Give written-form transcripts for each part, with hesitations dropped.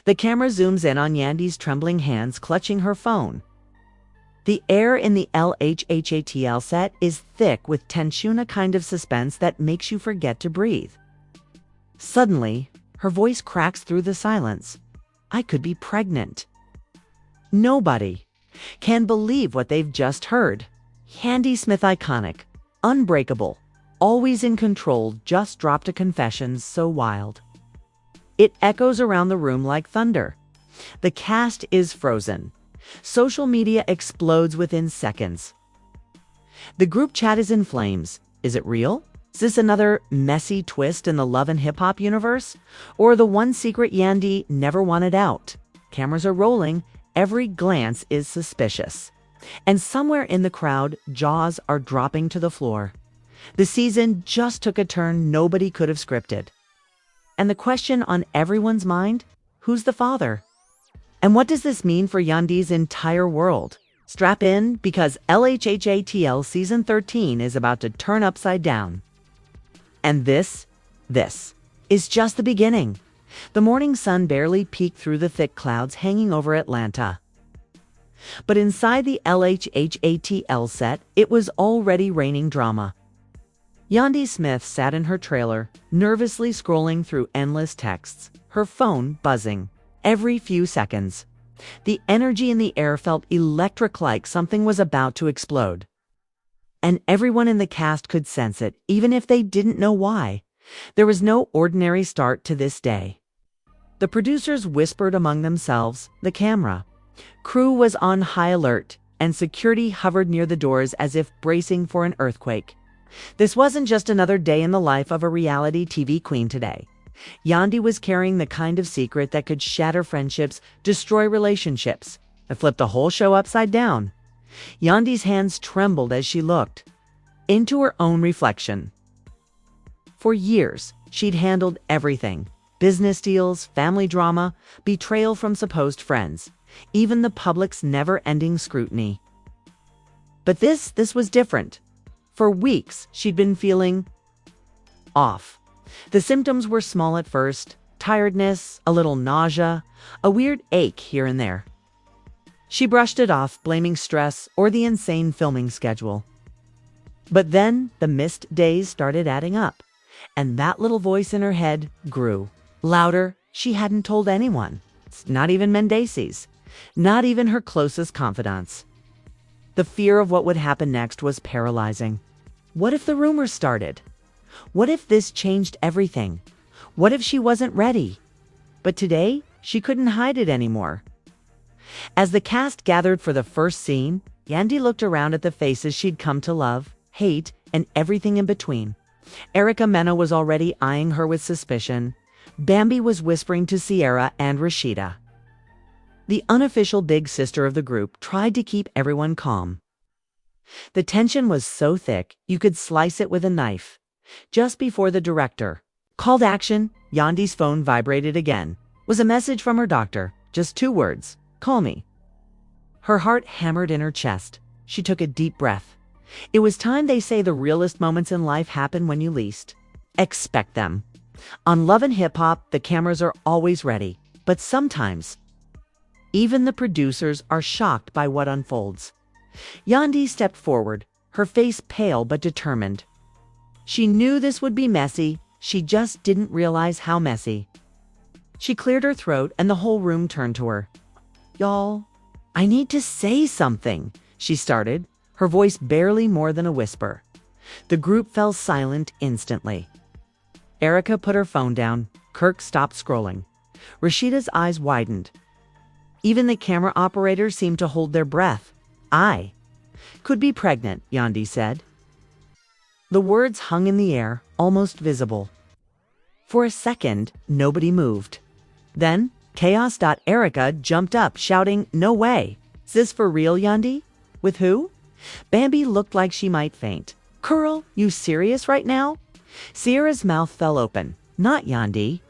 The camera zooms in on Yandy's trembling hands clutching her phone. The air in the LHHATL set is thick with tension, a kind of suspense that makes you forget to breathe. Suddenly, her voice cracks through the silence. I could be pregnant. Nobody can believe what they've just heard. Yandy Smith, iconic, unbreakable, always in control, just dropped a confession so wild. It echoes around the room like thunder. The cast is frozen. Social media explodes within seconds. The group chat is in flames. Is it real? Is this another messy twist in the love and hip-hop universe? Or the one secret Yandy never wanted out? Cameras are rolling. Every glance is suspicious. And somewhere in the crowd, jaws are dropping to the floor. The season just took a turn nobody could have scripted. And the question on everyone's mind, who's the father? And what does this mean for Yandy's entire world? Strap in, because LHHATL Season 13 is about to turn upside down. And this is just the beginning. The morning sun barely peeked through the thick clouds hanging over Atlanta. But inside the LHHATL set, it was already raining drama. Yandy Smith sat in her trailer, nervously scrolling through endless texts, her phone buzzing every few seconds. The energy in the air felt electric, like something was about to explode. And everyone in the cast could sense it, even if they didn't know why. There was no ordinary start to this day. The producers whispered among themselves, the camera crew was on high alert, and security hovered near the doors as if bracing for an earthquake. This wasn't just another day in the life of a reality TV queen today. Yandi was carrying the kind of secret that could shatter friendships, destroy relationships, and flip the whole show upside down. Yandi's hands trembled as she looked into her own reflection. For years, she'd handled everything: business deals, family drama, betrayal from supposed friends, even the public's never-ending scrutiny. But this was different. For weeks, she'd been feeling off. The symptoms were small at first: tiredness, a little nausea, a weird ache here and there. She brushed it off, blaming stress or the insane filming schedule. But then the missed days started adding up, and that little voice in her head grew louder. She hadn't told anyone, not even Mendeecees, not even her closest confidants. The fear of what would happen next was paralyzing. What if the rumors started? What if this changed everything? What if she wasn't ready? But today, she couldn't hide it anymore. As the cast gathered for the first scene, Yandi looked around at the faces she'd come to love, hate, and everything in between. Erica Mena was already eyeing her with suspicion. Bambi was whispering to Sierra, and Rashida, the unofficial big sister of the group, tried to keep everyone calm. The tension was so thick, you could slice it with a knife. Just before the director called action, Yandi's phone vibrated again. It was a message from her doctor. Just 2 words: call me. Her heart hammered in her chest. She took a deep breath. It was time. They say the realest moments in life happen when you least expect them. On Love and Hip Hop, the cameras are always ready. But sometimes, even the producers are shocked by what unfolds. Yandi stepped forward, her face pale but determined. She knew this would be messy. She just didn't realize how messy. She cleared her throat, and the whole room turned to her. Y'all, I need to say something, she started, her voice barely more than a whisper. The group fell silent instantly. Erica put her phone down. Kirk stopped scrolling. Rashida's eyes widened. Even the camera operators seemed to hold their breath. I could be pregnant, Yandi said. The words hung in the air, almost visible. For a second, nobody moved. Then, Chaos. Erica jumped up, shouting, "No way! Is this for real, Yandi? With who?" Bambi looked like she might faint. "Curl, you serious right now?" Sierra's mouth fell open. "Not Yandi.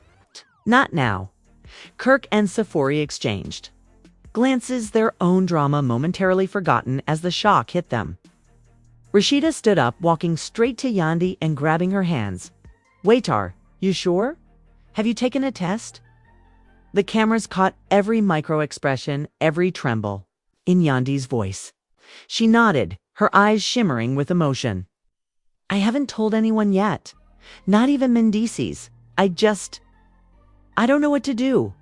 Not now." Kirk and Safori exchanged glances, their own drama momentarily forgotten as the shock hit them. Rashida stood up, walking straight to Yandi and grabbing her hands. "Waitar, you sure? Have you taken a test?" The cameras caught every micro-expression, every tremble, in Yandy's voice. She nodded, her eyes shimmering with emotion. I haven't told anyone yet. Not even Mendeecees. I don't know what to do.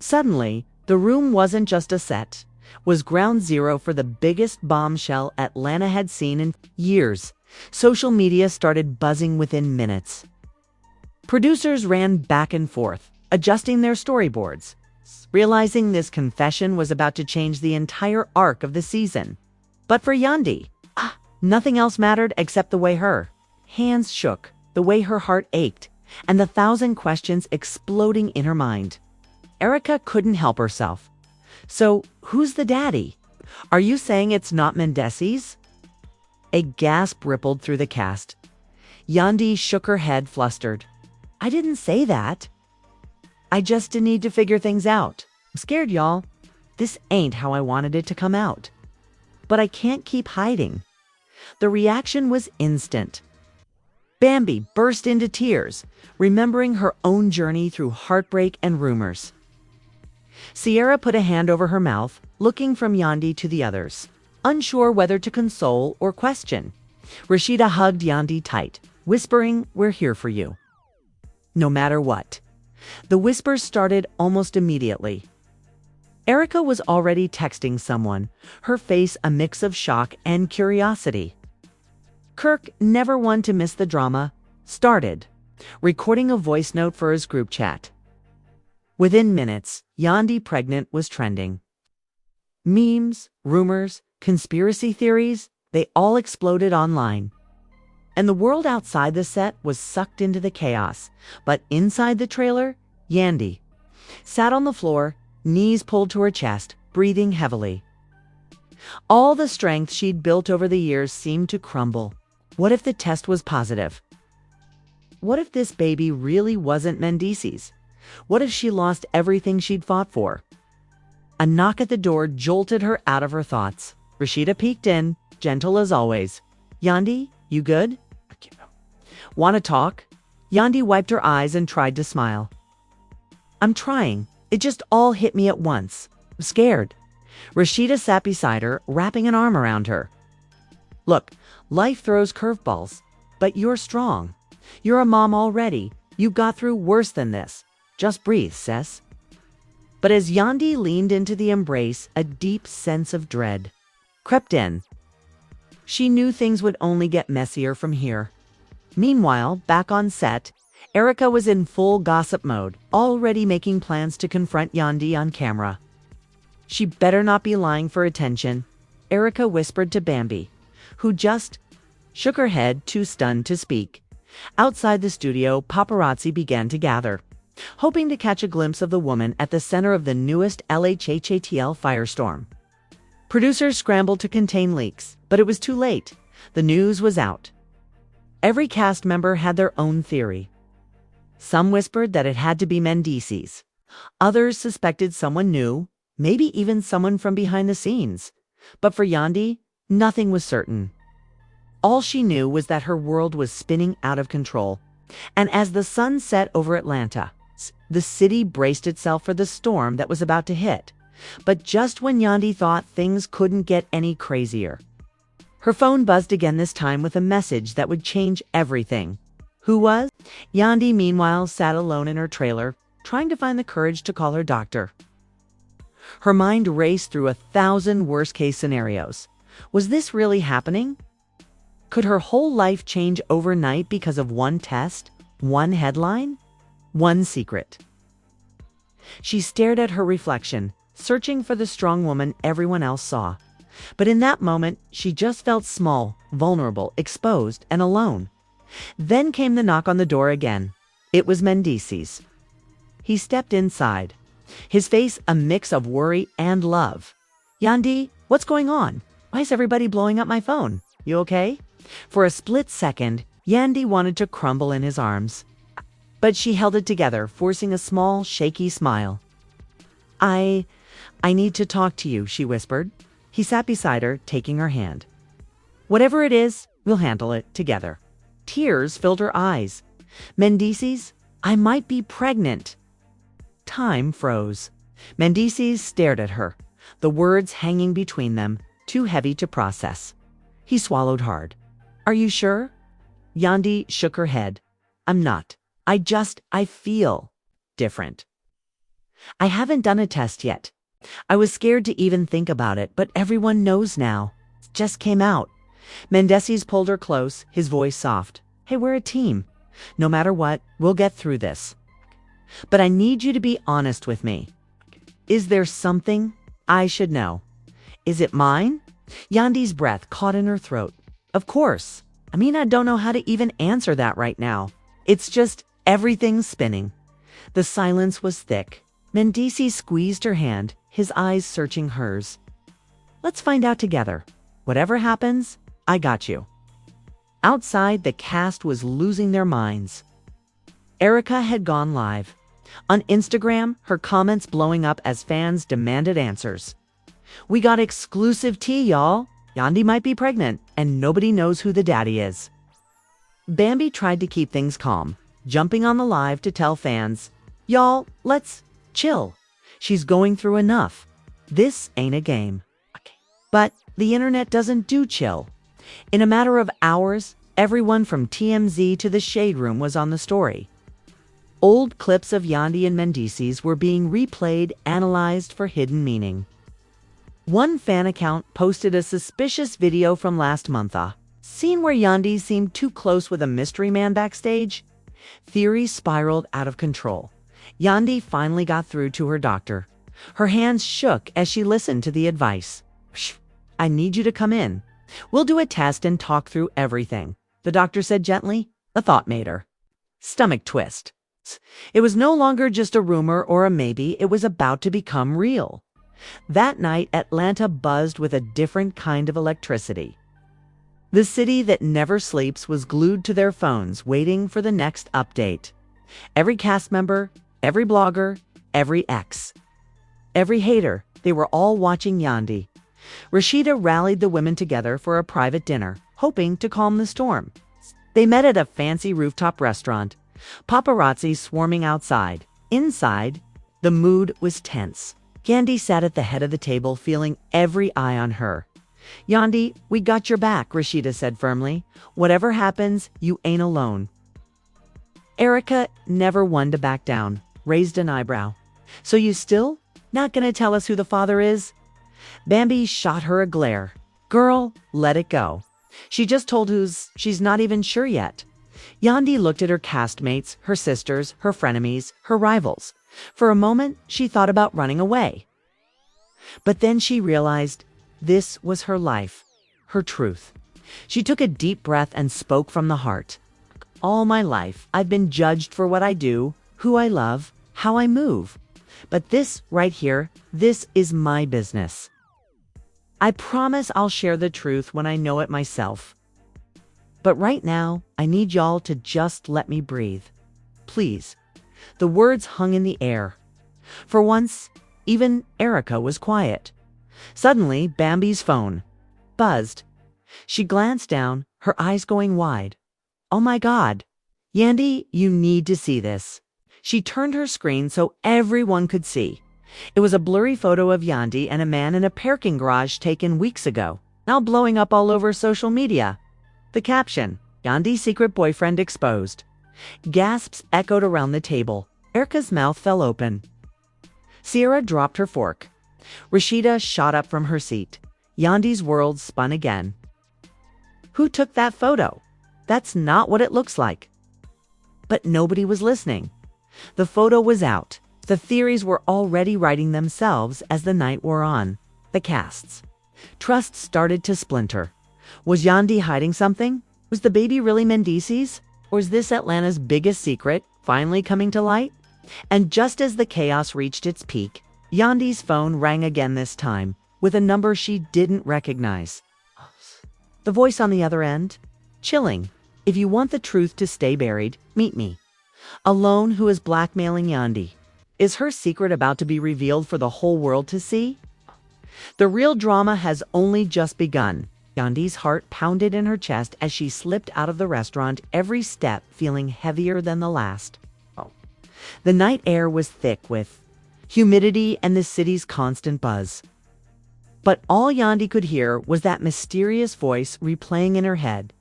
Suddenly, the room wasn't just a set, was ground zero for the biggest bombshell Atlanta had seen in years. Social media started buzzing within minutes. Producers ran back and forth, adjusting their storyboards, realizing this confession was about to change the entire arc of the season. But for Yandi, nothing else mattered except the way her hands shook, the way her heart ached, and the 1,000 questions exploding in her mind. Erica couldn't help herself. So, who's the daddy? Are you saying it's not Mendeecees? A gasp rippled through the cast. Yandi shook her head, flustered. I didn't say that. I just need to figure things out. I'm scared, y'all. This ain't how I wanted it to come out. But I can't keep hiding. The reaction was instant. Bambi burst into tears, remembering her own journey through heartbreak and rumors. Sierra put a hand over her mouth, looking from Yandi to the others, unsure whether to console or question. Rashida hugged Yandi tight, whispering, "We're here for you. No matter what." The whispers started almost immediately. Erica was already texting someone, her face a mix of shock and curiosity. Kirk, never one to miss the drama, started, recording a voice note for his group chat. Within minutes, Yandi pregnant was trending. Memes, rumors, conspiracy theories, they all exploded online. And the world outside the set was sucked into the chaos. But inside the trailer, Yandi sat on the floor, knees pulled to her chest, breathing heavily. All the strength she'd built over the years seemed to crumble. What if the test was positive? What if this baby really wasn't Mendeecees? What if she lost everything she'd fought for? A knock at the door jolted her out of her thoughts. Rashida peeked in, gentle as always. Yandi, you good? Want to talk? Yandi wiped her eyes and tried to smile. I'm trying. It just all hit me at once. I'm scared. Rashida sat beside her, wrapping an arm around her. Look, life throws curveballs, but you're strong. You're a mom already. You got through worse than this. Just breathe, sis. But as Yandi leaned into the embrace, a deep sense of dread crept in. She knew things would only get messier from here. Meanwhile, back on set, Erica was in full gossip mode, already making plans to confront Yandi on camera. She better not be lying for attention, Erica whispered to Bambi, who just shook her head, too stunned to speak. Outside the studio, paparazzi began to gather, hoping to catch a glimpse of the woman at the center of the newest LHHATL firestorm. Producers scrambled to contain leaks, but it was too late. The news was out. Every cast member had their own theory. Some whispered that it had to be Mendeecees. Others suspected someone new, maybe even someone from behind the scenes. But for Yandi, nothing was certain. All she knew was that her world was spinning out of control. And as the sun set over Atlanta, the city braced itself for the storm that was about to hit. But just when Yandi thought things couldn't get any crazier, her phone buzzed again, this time with a message that would change everything. Who was? Yandi, meanwhile, sat alone in her trailer, trying to find the courage to call her doctor. Her mind raced through 1,000 worst-case scenarios. Was this really happening? Could her whole life change overnight because of one test, one headline, one secret? She stared at her reflection, searching for the strong woman everyone else saw. But in that moment, she just felt small, vulnerable, exposed, and alone. Then came the knock on the door again. It was Mendeecees. He stepped inside, his face a mix of worry and love. Yandi, what's going on? Why is everybody blowing up my phone? You okay? For a split second, Yandi wanted to crumble in his arms. But she held it together, forcing a small, shaky smile. I need to talk to you, she whispered. He sat beside her, taking her hand. Whatever it is, we'll handle it together. Tears filled her eyes. Mendeecees, I might be pregnant. Time froze. Mendeecees stared at her, the words hanging between them, too heavy to process. He swallowed hard. "Are you sure?" Yandi shook her head. "I'm not. I feel different. I haven't done a test yet. I was scared to even think about it, but everyone knows now. It just came out." Mendeecees pulled her close, his voice soft. "Hey, we're a team. No matter what, we'll get through this. But I need you to be honest with me. Is there something I should know? Is it mine?" Yandi's breath caught in her throat. "Of course. I don't know how to even answer that right now. It's just everything's spinning." The silence was thick. Mendeecees squeezed her hand, his eyes searching hers. "Let's find out together. Whatever happens, I got you." Outside, the cast was losing their minds. Erica had gone live. On Instagram, her comments blowing up as fans demanded answers. "We got exclusive tea, y'all. Yandi might be pregnant, and nobody knows who the daddy is." Bambi tried to keep things calm, jumping on the live to tell fans, "Y'all, let's chill. She's going through enough. This ain't a game." But the internet doesn't do chill. In a matter of hours, everyone from TMZ to the Shade Room was on the story. Old clips of Yandi and Mendeecees were being replayed, analyzed for hidden meaning. One fan account posted a suspicious video from last month, a scene where Yandi seemed too close with a mystery man backstage. Theories spiraled out of control. Yandi finally got through to her doctor. Her hands shook as she listened to the advice. "Shh, I need you to come in. We'll do a test and talk through everything," the doctor said gently. The thought made her stomach twist. It was no longer just a rumor or a maybe, it was about to become real. That night, Atlanta buzzed with a different kind of electricity. The city that never sleeps was glued to their phones, waiting for the next update. Every cast member, every blogger, every ex, every hater, they were all watching Yandi. Rashida rallied the women together for a private dinner, hoping to calm the storm. They met at a fancy rooftop restaurant, paparazzi swarming outside. Inside, the mood was tense. Yandi sat at the head of the table, feeling every eye on her. "Yandi, we got your back," Rashida said firmly. "Whatever happens, you ain't alone." Erica, never one to back down, raised an eyebrow. "So you still not gonna tell us who the father is?" Bambi shot her a glare. "Girl, let it go. She just told she's not even sure yet." Yandi looked at her castmates, her sisters, her frenemies, her rivals. For a moment, she thought about running away. But then she realized this was her life, her truth. She took a deep breath and spoke from the heart. "All my life, I've been judged for what I do, who I love, how I move. But this right here, this is my business. I promise I'll share the truth when I know it myself. But right now, I need y'all to just let me breathe. Please." The words hung in the air. For once, even Erica was quiet. Suddenly, Bambi's phone buzzed. She glanced down, her eyes going wide. "Oh my God. Yandi, you need to see this." She turned her screen so everyone could see. It was a blurry photo of Yandi and a man in a parking garage taken weeks ago, now blowing up all over social media. The caption, "Yandi's secret boyfriend exposed." Gasps echoed around the table. Erica's mouth fell open. Sierra dropped her fork. Rashida shot up from her seat. Yandi's world spun again. "Who took that photo? That's not what it looks like." But nobody was listening. The photo was out. The theories were already writing themselves as the night wore on. The casts. Trust started to splinter. Was Yandi hiding something? Was the baby really Mendeecees? Or is this Atlanta's biggest secret finally coming to light? And just as the chaos reached its peak, Yandi's phone rang again, this time with a number she didn't recognize. The voice on the other end? Chilling. "If you want the truth to stay buried, meet me." Alone, who is blackmailing Yandi? Is her secret about to be revealed for the whole world to see? The real drama has only just begun. Yandi's heart pounded in her chest as she slipped out of the restaurant, every step feeling heavier than the last. The night air was thick with humidity, and the city's constant buzz. But all Yandi could hear was that mysterious voice replaying in her head.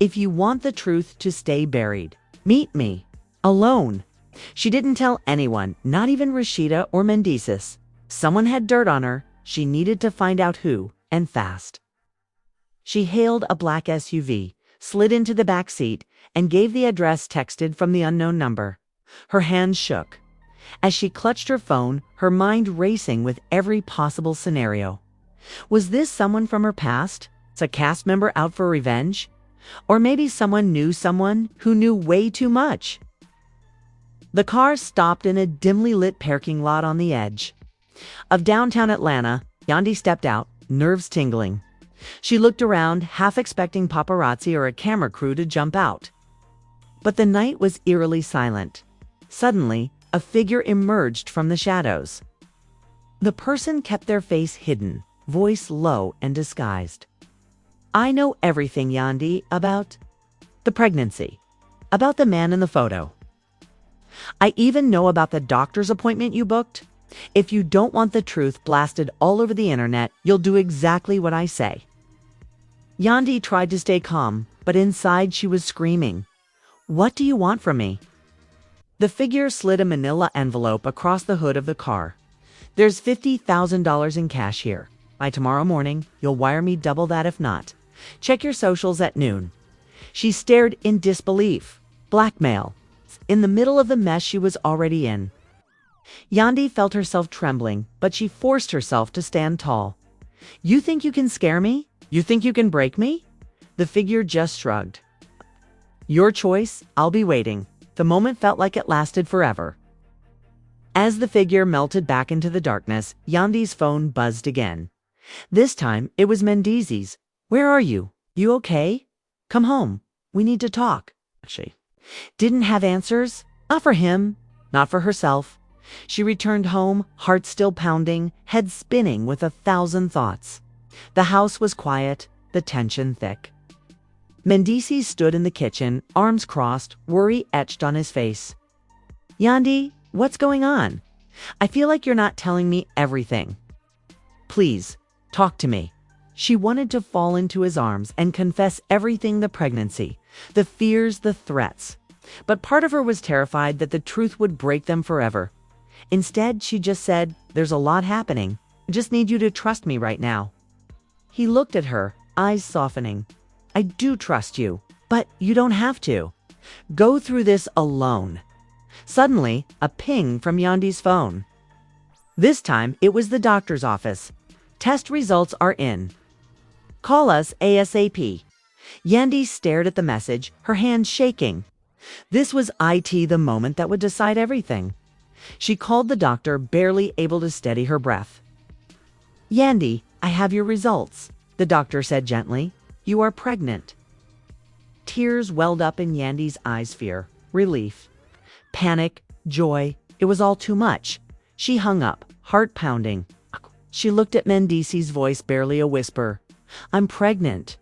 If you want the truth to stay buried, meet me. Alone. She didn't tell anyone, not even Rashida or Mendeecees. Someone had dirt on her. She needed to find out who, and fast. She hailed a black SUV, slid into the back seat, and gave the address texted from the unknown number. Her hands shook. As she clutched her phone, her mind racing with every possible scenario. Was this someone from her past? A cast member out for revenge? Or maybe someone knew someone who knew way too much? The car stopped in a dimly lit parking lot on the edge of downtown Atlanta. Yandi stepped out, nerves tingling. She looked around, half expecting paparazzi or a camera crew to jump out. But the night was eerily silent. Suddenly, a figure emerged from the shadows. The person kept their face hidden, voice low and disguised. I know everything, Yandi, about the pregnancy, about the man in the photo. I even know about the doctor's appointment you booked. If you don't want the truth blasted all over the internet, you'll do exactly what I say. Yandi tried to stay calm, but inside she was screaming. What do you want from me? The figure slid a manila envelope across the hood of the car. There's $50,000 in cash here. By tomorrow morning, you'll wire me double that if not. Check your socials at noon. She stared in disbelief. Blackmail. In the middle of the mess she was already in. Yandi felt herself trembling, but she forced herself to stand tall. You think you can scare me? You think you can break me? The figure just shrugged. Your choice, I'll be waiting. The moment felt like it lasted forever. As the figure melted back into the darkness, Yandi's phone buzzed again. This time, it was Mendeecees. Where are you? You okay? Come home. We need to talk. She didn't have answers. Not for him, not for herself. She returned home, heart still pounding, head spinning with 1,000 thoughts. The house was quiet, the tension thick. Mendeecees stood in the kitchen, arms crossed, worry etched on his face. Yandi, what's going on? I feel like you're not telling me everything. Please, talk to me. She wanted to fall into his arms and confess everything, the pregnancy, the fears, the threats. But part of her was terrified that the truth would break them forever. Instead, she just said, there's a lot happening. I just need you to trust me right now. He looked at her, eyes softening. I do trust you, but you don't have to. Go through this alone. Suddenly, a ping from Yandi's phone. This time, it was the doctor's office. Test results are in. Call us ASAP. Yandi stared at the message, her hands shaking. This was the moment that would decide everything. She called the doctor, barely able to steady her breath. Yandi, I have your results, the doctor said gently. You are pregnant. Tears welled up in Yandi's eyes, fear, relief, panic, joy. It was all too much. She hung up, heart pounding. She looked at Mendeecees' voice, barely a whisper. I'm pregnant.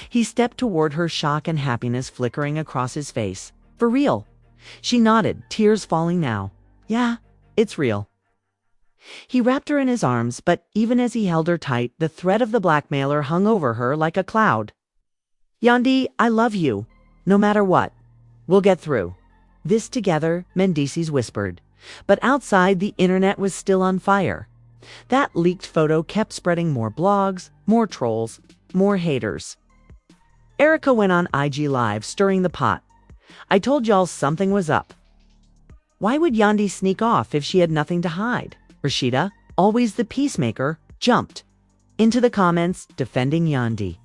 He stepped toward her, shock and happiness flickering across his face. For real? She nodded, tears falling now. Yeah, it's real. He wrapped her in his arms, but even as he held her tight, the threat of the blackmailer hung over her like a cloud. Yandi, I love you. No matter what. We'll get through this together, Mendeecees whispered. But outside, the internet was still on fire. That leaked photo kept spreading more blogs, more trolls, more haters. Erica went on IG Live, stirring the pot. I told y'all something was up. Why would Yandi sneak off if she had nothing to hide? Rashida, always the peacemaker, jumped into the comments defending Yandi.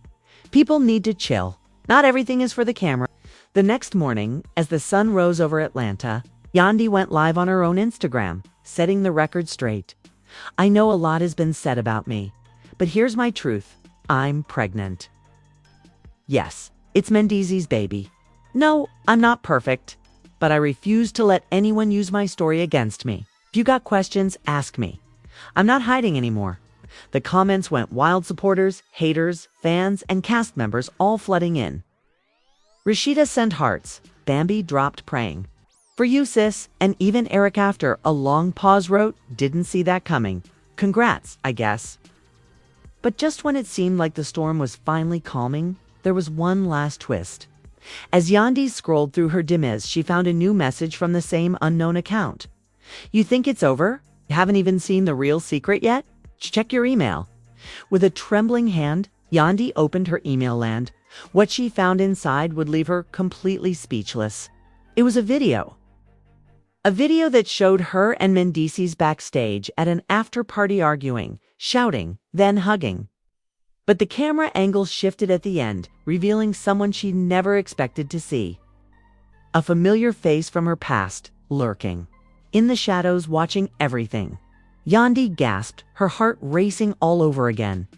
People need to chill. Not everything is for the camera. The next morning, as the sun rose over Atlanta, Yandi went live on her own Instagram, setting the record straight. I know a lot has been said about me, but here's my truth. I'm pregnant. Yes, it's Mendeecees' baby. No, I'm not perfect, but I refuse to let anyone use my story against me. If you got questions, ask me. I'm not hiding anymore. The comments went wild, supporters, haters, fans, and cast members all flooding in. Rashida sent hearts. Bambi dropped praying. For you, sis, and even Eric after a long pause wrote, didn't see that coming. Congrats, I guess. But just when it seemed like the storm was finally calming, there was one last twist. As Yandi scrolled through her dimmes, she found a new message from the same unknown account. You think it's over? You haven't even seen the real secret yet? Check your email. With a trembling hand, Yandi opened her email land. What she found inside would leave her completely speechless. It was a video. A video that showed her and Mendeecees backstage at an after-party arguing, shouting, then hugging. But the camera angle shifted at the end, revealing someone she never expected to see. A familiar face from her past, lurking. In the shadows, watching everything. Yandi gasped, her heart racing all over again.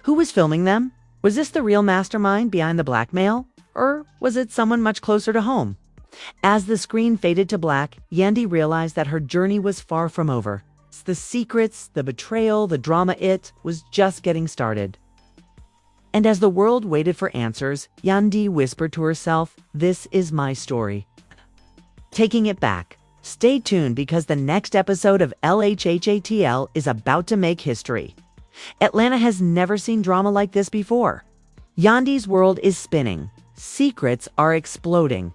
Who was filming them? Was this the real mastermind behind the blackmail? Or was it someone much closer to home? As the screen faded to black, Yandi realized that her journey was far from over. The secrets, the betrayal, the drama, it was just getting started. And as the world waited for answers, Yandi whispered to herself, this is my story. Taking it back. Stay tuned because the next episode of LHHATL is about to make history. Atlanta has never seen drama like this before. Yandi's world is spinning. Secrets are exploding.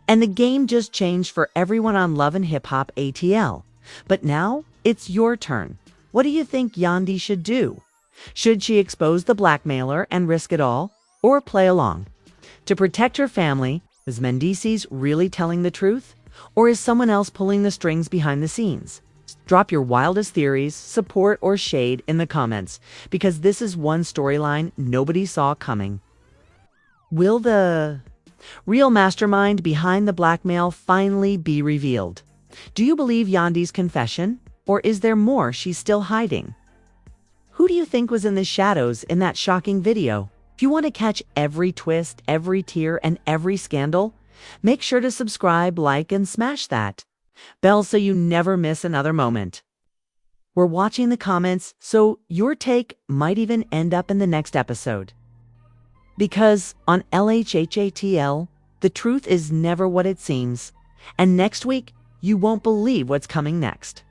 And the game just changed for everyone on Love and Hip Hop ATL. But now, it's your turn. What do you think Yandi should do? Should she expose the blackmailer and risk it all? Or play along? To protect her family, is Mendeecees really telling the truth? Or is someone else pulling the strings behind the scenes? Drop your wildest theories, support, or shade in the comments, because this is one storyline nobody saw coming. Will the real mastermind behind the blackmail finally be revealed? Do you believe Yandi's confession, or is there more she's still hiding? Who do you think was in the shadows in that shocking video? If you want to catch every twist, every tear, and every scandal, make sure to subscribe, like, and smash that bell so you never miss another moment. We're watching the comments, so your take might even end up in the next episode. Because on LHHATL, the truth is never what it seems. And next week, you won't believe what's coming next.